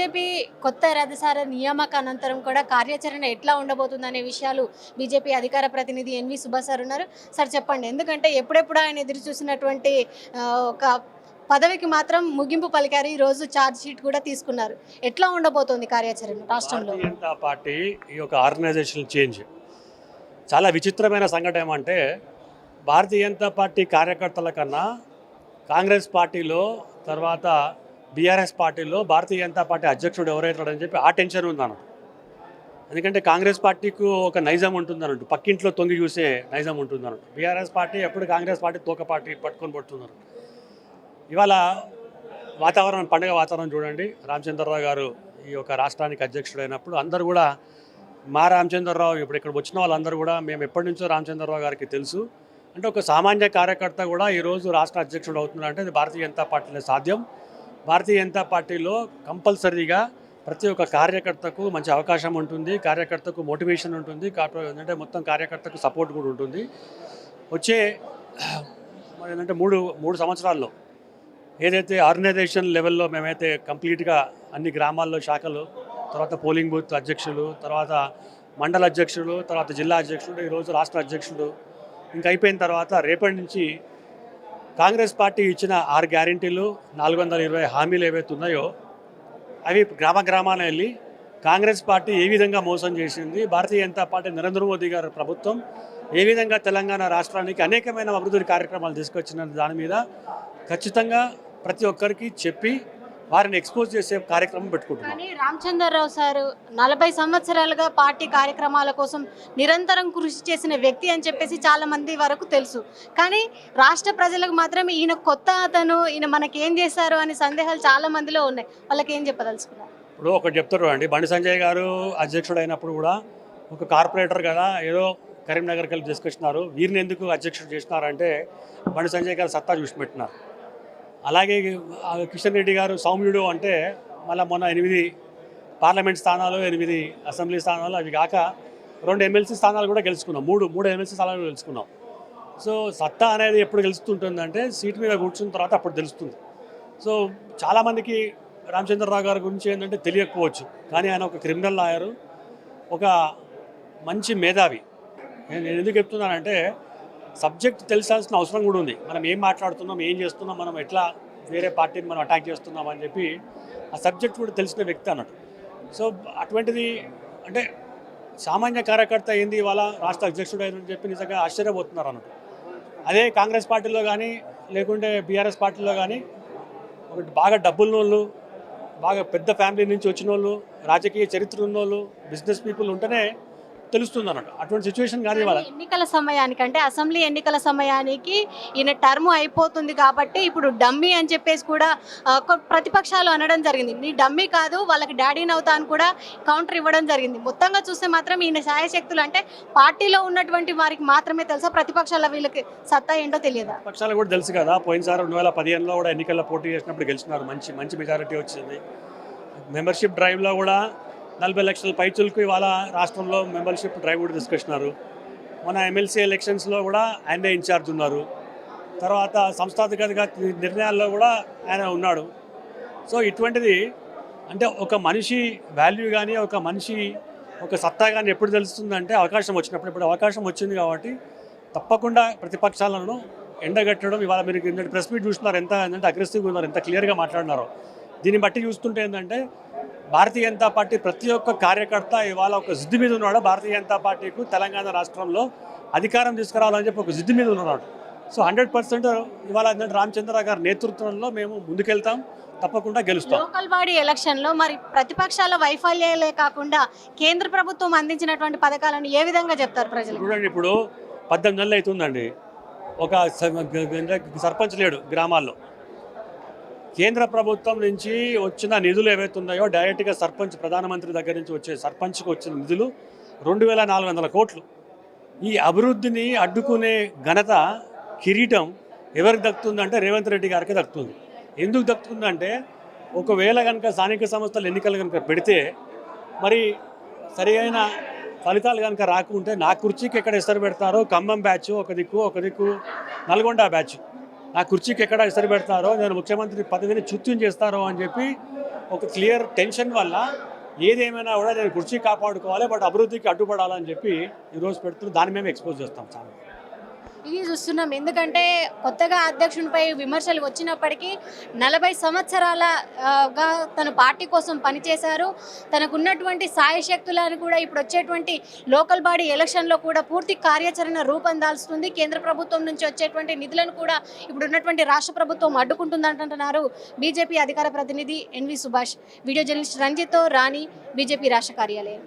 BJP కొత్త రథసార నియామక అనంతరం కూడా కార్యాచరణ ఎట్లా ఉండబోతుందనే విషయాలు బీజేపీ అధికార ప్రతినిధి ఎన్వి సుభాష్ సార్ ఉన్నారు. సార్ చెప్పండి, ఎందుకంటే ఎప్పుడెప్పుడు ఆయన ఎదురు చూసినటువంటి ఒక పదవికి మాత్రం ముగింపు పలికారు. ఈ రోజు ఛార్జ్ షీట్ కూడా తీసుకున్నారు. ఎట్లా ఉండబోతోంది కార్యాచరణ రాష్ట్రంలో? భారతీయ జనతా పార్టీ ఈ యొక్క ఆర్గనైజేషనల్ చేంజ్ చాలా విచిత్రమైన సంఘటన ఏమంటే, భారతీయ జనతా పార్టీ కార్యకర్తల కన్నా కాంగ్రెస్ పార్టీలో, తర్వాత బీఆర్ఎస్ పార్టీలో భారతీయ జనతా పార్టీ అధ్యక్షుడు ఎవరైతాడని చెప్పి ఆ టెన్షన్ ఉందన్నట్టు. ఎందుకంటే కాంగ్రెస్ పార్టీకి ఒక నైజం ఉంటుందన్నట్టు, పక్కింట్లో తొంగి చూసే నైజం ఉంటుందన్నట్టు. బీఆర్ఎస్ పార్టీ ఎప్పుడు కాంగ్రెస్ పార్టీ తోక పార్టీ పట్టుకొని పడుతున్నారు. ఇవాళ పండుగ వాతావరణం చూడండి. రామచంద్రరావు గారు ఈ యొక్క రాష్ట్రానికి అధ్యక్షుడు అయినప్పుడు అందరూ కూడా మా రామచంద్రరావు, ఇప్పుడు ఇక్కడ వచ్చిన వాళ్ళందరూ కూడా మేము ఎప్పటి నుంచో రామచంద్రరావు గారికి తెలుసు అంటే, ఒక సామాన్య కార్యకర్త కూడా ఈరోజు రాష్ట్ర అధ్యక్షుడు అవుతున్నారంటే అది భారతీయ జనతా పార్టీలో సాధ్యం. భారతీయ జనతా పార్టీలో కంపల్సరీగా ప్రతి ఒక్క కార్యకర్తకు మంచి అవకాశం ఉంటుంది, కార్యకర్తకు మోటివేషన్ ఉంటుంది, ఏంటంటే మొత్తం కార్యకర్తకు సపోర్ట్ కూడా ఉంటుంది. వచ్చే ఏంటంటే మూడు సంవత్సరాల్లో ఏదైతే ఆర్గనైజేషన్ లెవెల్లో మేమైతే కంప్లీట్గా అన్ని గ్రామాల్లో శాఖలు, తర్వాత పోలింగ్ బూత్ అధ్యక్షులు, తర్వాత మండల అధ్యక్షులు, తర్వాత జిల్లా అధ్యక్షుడు, ఈరోజు రాష్ట్ర అధ్యక్షుడు ఇంకా అయిపోయిన తర్వాత రేపటి నుంచి కాంగ్రెస్ పార్టీ ఇచ్చిన 6 గ్యారెంటీలు, 420 హామీలు ఏవైతే ఉన్నాయో అవి గ్రామాన వెళ్ళి కాంగ్రెస్ పార్టీ ఏ విధంగా మోసం చేసింది, భారతీయ జనతా పార్టీ నరేంద్ర మోదీ గారి ప్రభుత్వం ఏ విధంగా తెలంగాణ రాష్ట్రానికి అనేకమైన అభివృద్ధి కార్యక్రమాలు తీసుకొచ్చిన దాని మీద ఖచ్చితంగా ప్రతి ఒక్కరికి చెప్పి వారిని ఎక్స్పోజ్ చేసే కార్యక్రమం పెట్టుకుంటున్నాం. కానీ రామచంద్రరావు సార్ 40 సంవత్సరాలుగా పార్టీ కార్యక్రమాల కోసం నిరంతరం కృషి చేసిన వ్యక్తి అని చెప్పేసి చాలా మంది వరకు తెలుసు. కానీ రాష్ట్ర ప్రజలకు మాత్రం ఈయన కొత్త అతను, ఈయన మనకేం చేశారు అనే సందేహాలు చాలా మందిలో ఉన్నాయి. వాళ్ళకి ఏం చెప్పదలుచుకున్నారు? ఇప్పుడు ఒకటి చెప్తారు అండి, బండి సంజయ్ గారు అధ్యక్షుడు అయినప్పుడు కూడా ఒక కార్పొరేటర్ కదా ఏదో కరీంనగర్కి వెళ్ళి తీసుకొచ్చినారు. వీరిని ఎందుకు అధ్యక్షుడు చేసినారంటే బండి సంజయ్ గారు సత్తా చూసి పెట్టినారు. అలాగే కిషన్ రెడ్డి గారు సౌమ్యుడు అంటే మళ్ళీ మొన్న 8 పార్లమెంట్ స్థానాలు, 8 అసెంబ్లీ స్థానాలు, అవి కాక 2 ఎమ్మెల్సీ స్థానాలు కూడా గెలుచుకున్నాం, 3 ఎమ్మెల్సీ స్థానాలు గెలుచుకున్నాం. సో సత్తా అనేది ఎప్పుడు గెలుస్తుంటుందంటే సీట్ మీద కూర్చున్న తర్వాత అప్పుడు తెలుస్తుంది. సో చాలామందికి రామచంద్రరావు గారి గురించి ఏంటంటే తెలియకపోవచ్చు, కానీ ఆయన ఒక క్రిమినల్ లాయరు, ఒక మంచి మేధావి. నేను ఎందుకు చెప్తున్నానంటే సబ్జెక్ట్ తెలిసాల్సిన అవసరం కూడా ఉంది. మనం ఏం మాట్లాడుతున్నాం, ఏం చేస్తున్నాం, మనం ఎట్లా వేరే పార్టీని మనం అటాక్ చేస్తున్నాం అని చెప్పి ఆ సబ్జెక్ట్ కూడా తెలిసిన వ్యక్తి అన్నట్టు. సో అటువంటిది అంటే సామాన్య కార్యకర్త ఏంది ఇవాళ రాష్ట్ర అధ్యక్షుడు అని చెప్పి నిజంగా ఆశ్చర్యపోతున్నారు అన్నట్టు. అదే కాంగ్రెస్ పార్టీలో కానీ లేకుంటే బీఆర్ఎస్ పార్టీలో కానీ ఒకటి బాగా డబ్బులున్నోళ్ళు, బాగా పెద్ద ఫ్యామిలీ నుంచి వచ్చిన వాళ్ళు, రాజకీయ చరిత్ర ఉన్నోళ్ళు, బిజినెస్ పీపుల్ ఉంటేనే తెలుస్తుంది అన్నట్టు. అటువంటి సిచ్యువేషన్ కానీ వాళ్ళ ఎన్నికల సమయానికి అంటే అసెంబ్లీ ఎన్నికల సమయానికి ఈయన టర్మ్ అయిపోతుంది కాబట్టి ఇప్పుడు డమ్మీ అని చెప్పేసి కూడా ప్రతిపక్షాలు అనడం జరిగింది. నీ డమ్మీ కాదు, వాళ్ళకి డాడీని అవుతా అని కూడా కౌంటర్ ఇవ్వడం జరిగింది. మొత్తంగా చూస్తే మాత్రం ఈయన శాయశక్తులు అంటే పార్టీలో ఉన్నటువంటి వారికి మాత్రమే తెలుసా, ప్రతిపక్షాల వీళ్ళకి సత్తా ఏంటో తెలియదా? పక్షాలు కూడా తెలుసు కదా. పోయినసారి 2015లో కూడా ఎన్నికల్లో పోటీ చేసినప్పుడు గెలిచినారు, మంచి మెజారిటీ వచ్చింది. మెంబర్షిప్ డ్రైవ్లో కూడా 40 లక్షల పైచులకు ఇవాళ రాష్ట్రంలో మెంబర్షిప్ డ్రైవ్ కూడా తీసుకొచ్చినారు. మన ఎమ్మెల్సీ ఎలక్షన్స్లో కూడా ఆయనే ఇన్ఛార్జ్ ఉన్నారు. తర్వాత సంస్థాగత నిర్ణయాల్లో కూడా ఆయన ఉన్నాడు. సో ఇటువంటిది అంటే ఒక మనిషి వాల్యూ కానీ ఒక సత్తా కానీ ఎప్పుడు తెలుస్తుందంటే అవకాశం వచ్చినప్పుడు. ఇప్పుడు అవకాశం వచ్చింది కాబట్టి తప్పకుండా ప్రతిపక్షాలను ఎండగట్టడం. ఇవాళ మీరు ప్రెస్ మీట్ చూస్తున్నారు, ఎంత ఏంటంటే అగ్రెసివ్గా ఉన్నారు, ఎంత క్లియర్గా మాట్లాడినారో. దీన్ని బట్టి చూస్తుంటే ఏంటంటే భారతీయ జనతా పార్టీ ప్రతి ఒక్క కార్యకర్త ఇవాళ ఒక జిద్దు మీద ఉన్నాడు. భారతీయ జనతా పార్టీకు తెలంగాణ రాష్ట్రంలో అధికారం తీసుకురావాలని చెప్పి ఒక జిద్దు మీద ఉన్నాడు. సో 100% ఇవాళ రామచంద్రరావు గారి నేతృత్వంలో మేము ముందుకెళ్తాం, తప్పకుండా గెలుస్తాం. లోకల్ బాడీ ఎలక్షన్లో మరి ప్రతిపక్షాల వైఫల్యాలే కాకుండా కేంద్ర ప్రభుత్వం అందించినటువంటి పథకాలను ఏ విధంగా చెప్తారు ప్రజలు? చూడండి, ఇప్పుడు 18 నెలలు అవుతుందండి, ఒక సర్పంచ్ లేడు గ్రామాల్లో. కేంద్ర ప్రభుత్వం నుంచి వచ్చిన నిధులు ఏవైతే ఉన్నాయో డైరెక్ట్గా ప్రధానమంత్రి దగ్గర నుంచి వచ్చే సర్పంచ్కి వచ్చిన నిధులు 2400 కోట్లు. ఈ అభివృద్ధిని అడ్డుకునే ఘనత, కిరీటం ఎవరికి దక్కుతుందంటే రేవంత్ రెడ్డి గారికి దక్కుతుంది. ఎందుకు దక్కుతుందంటే ఒకవేళ కనుక స్థానిక సంస్థల ఎన్నికలు కనుక పెడితే మరి సరి అయిన ఫలితాలు కనుక రాకుంటే నా కుర్చీకి ఎక్కడ ఎసరు పెడతారో ఖమ్మం బ్యాచ్ ఒక దిక్కు, నల్గొండ బ్యాచ్. ఆ కుర్చీకి ఎక్కడ ఇసరి పెడతారో, నేను ముఖ్యమంత్రి పదవిని చ్యుత్యం చేస్తారో అని చెప్పి ఒక క్లియర్ టెన్షన్ వల్ల ఏదేమైనా కూడా నేను కుర్చీ కాపాడుకోవాలి, బట్ అభివృద్ధికి అడ్డుపడాలని చెప్పి ఈరోజు పెడుతున్న దాన్ని మేము ఎక్స్పోజ్ చేస్తాం చాలా. ఇది చూస్తున్నాం. ఎందుకంటే కొత్తగా అధ్యక్షునిపై విమర్శలు వచ్చినప్పటికీ 40 సంవత్సరాలుగా తన పార్టీ కోసం పనిచేశారు. తనకున్నటువంటి సాయశక్తులను కూడా ఇప్పుడు వచ్చేటువంటి లోకల్ బాడీ ఎలక్షన్లో కూడా పూర్తి కార్యాచరణ రూపొందాల్స్తుంది. కేంద్ర ప్రభుత్వం నుంచి వచ్చేటువంటి నిధులను కూడా ఇప్పుడు ఉన్నటువంటి రాష్ట్ర ప్రభుత్వం అడ్డుకుంటుందంటున్నారు బీజేపీ అధికార ప్రతినిధి ఎన్వి సుభాష్. వీడియో జర్నలిస్ట్ రంజిత్తో రాణి, బీజేపీ రాష్ట్ర కార్యాలయం.